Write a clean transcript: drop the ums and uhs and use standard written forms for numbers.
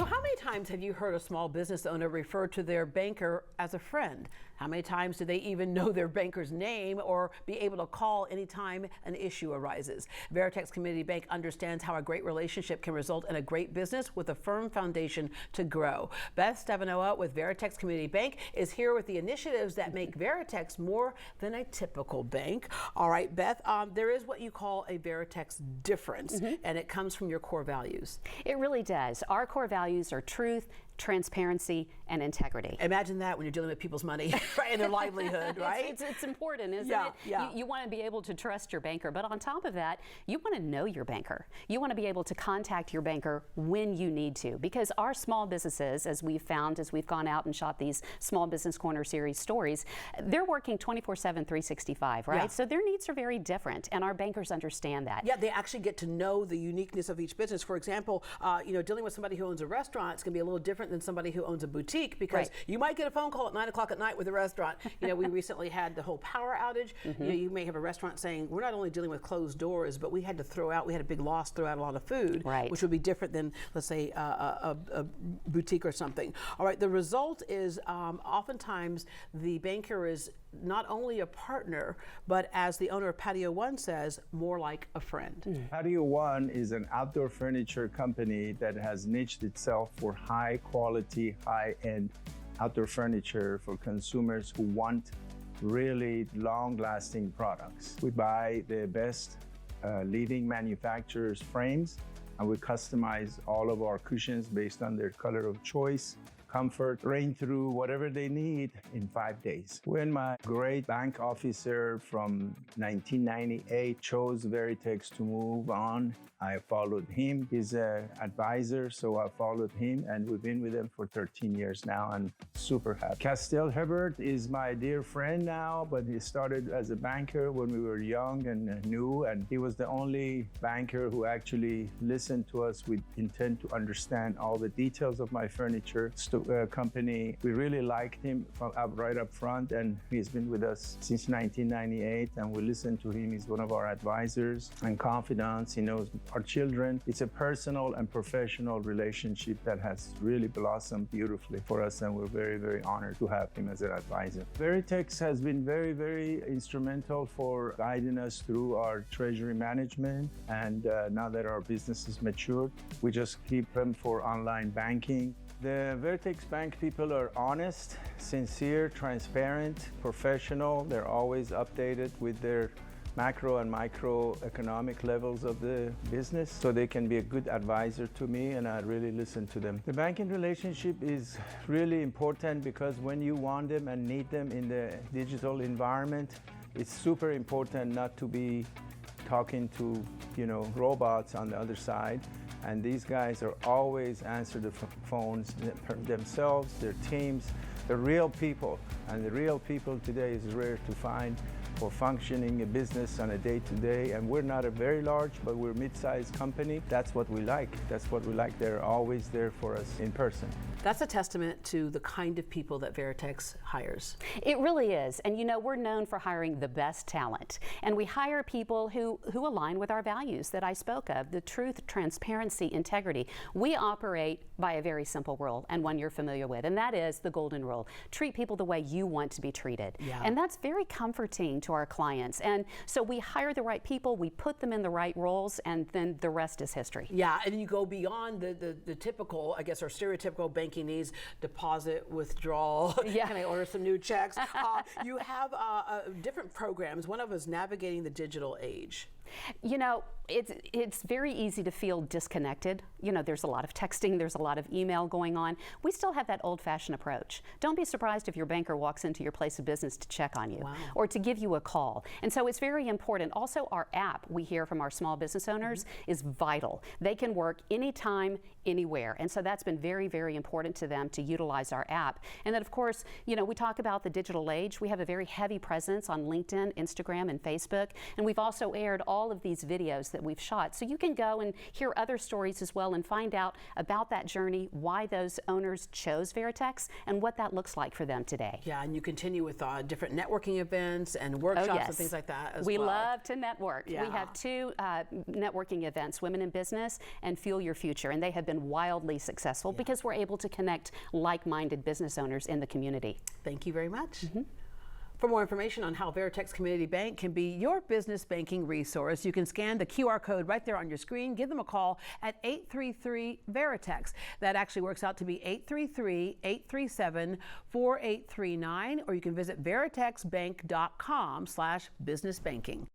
So how many times have you heard a small business owner refer to their banker as a friend? How many times do they even know their banker's name or be able to call anytime an issue arises? Veritex Community Bank understands how a great relationship can result in a great business with a firm foundation to grow. Beth Stavinoha with Veritex Community Bank is here with the initiatives that make Veritex more than a typical bank. All right, Beth, there is what you call a Veritex difference, and it comes from your core values. It really does. Our core values are truth, transparency, and integrity. Imagine that when you're dealing with people's money right, and their livelihood, right? It's important, isn't it? Yeah. You want to be able to trust your banker, but on top of that, you want to know your banker. You want to be able to contact your banker when you need to, because our small businesses, as we've found, as we've gone out and shot these Small Business Corner series stories, they're working 24/7, 365, right? Yeah. So their needs are very different, and our bankers understand that. Yeah, they actually get to know the uniqueness of each business. For example, dealing with somebody who owns a restaurant is going to be a little different than somebody who owns a boutique, because you might get a phone call at 9 o'clock at night with a restaurant. We recently had the whole power outage. You may have a restaurant saying, we're not only dealing with closed doors, but we had a big loss, throw out a lot of food, which would be different than, let's say, a boutique or something. All right, the result is oftentimes the banker is not only a partner, but as the owner of Patio One says, more like a friend. Patio One is an outdoor furniture company that has niched itself for high quality, high-end outdoor furniture for consumers who want really long-lasting products. We buy the best leading manufacturers' frames, and we customize all of our cushions based on their color of choice, comfort, rain through whatever they need in 5 days. When my great bank officer from 1998 chose Veritex to move on, I followed him. He's an advisor, so I followed him, and we've been with him for 13 years now, and super happy. Castel Hibbert is my dear friend now, but he started as a banker when we were young and new, and he was the only banker who actually listened to us with intent to understand all the details of my furniture company. We really liked him right up front, and he's been with us since 1998, and we listen to him. He's one of our advisors and confidants. He knows our children. It's a personal and professional relationship that has really blossomed beautifully for us, and we're very, very honored to have him as an advisor. Veritex has been very, very instrumental for guiding us through our treasury management, and now that our business is matured, we just keep them for online banking. The Veritex Bank people are honest, sincere, transparent, professional. They're always updated with their macro and microeconomic levels of the business, so they can be a good advisor to me, and I really listen to them. The banking relationship is really important because when you want them and need them in the digital environment, it's super important not to be talking to, robots on the other side. And these guys are always answer the phones themselves, their teams, the real people. And the real people today is rare to find for functioning a business on a day-to-day. And we're not a very large, but we're a mid-sized company. That's what we like. That's what we like. They're always there for us in person. That's a testament to the kind of people that Veritex hires. It really is. And we're known for hiring the best talent. And we hire people who align with our values that I spoke of, the truth, transparency, integrity. We operate by a very simple rule, and one you're familiar with, and that is the golden rule. Treat people the way you want to be treated. And that's very comforting to our clients. And so we hire the right people, we put them in the right roles, and then the rest is history. Yeah, and you go beyond the typical, I guess, or stereotypical banking needs, deposit, withdrawal, can I order some new checks? You have different programs. One of them is navigating the digital age. It's very easy to feel disconnected. There's a lot of texting, there's a lot of email going on. We still have that old-fashioned approach. Don't be surprised if your banker walks into your place of business to check on you or to give you a call. And so it's very important. Also, our app, we hear from our small business owners, is vital. They can work anytime, anywhere. And so that's been very, very important to them to utilize our app. And then, of course, we talk about the digital age. We have a very heavy presence on LinkedIn, Instagram, and Facebook. And we've also aired all of these videos that we've shot. So you can go and hear other stories as well and find out about that journey, why those owners chose Veritex, and what that looks like for them today. Yeah, and you continue with different networking events and workshops yes. and things like that as we well. love to network. Yeah. We have 2 networking events, Women in Business and Fuel Your Future, and they have been wildly successful because we're able to connect like-minded business owners in the community. Thank you very much. For more information on how Veritex Community Bank can be your business banking resource, you can scan the QR code right there on your screen. Give them a call at 833-VERITEX. That actually works out to be 833-837-4839, or you can visit veritexbank.com/businessbanking.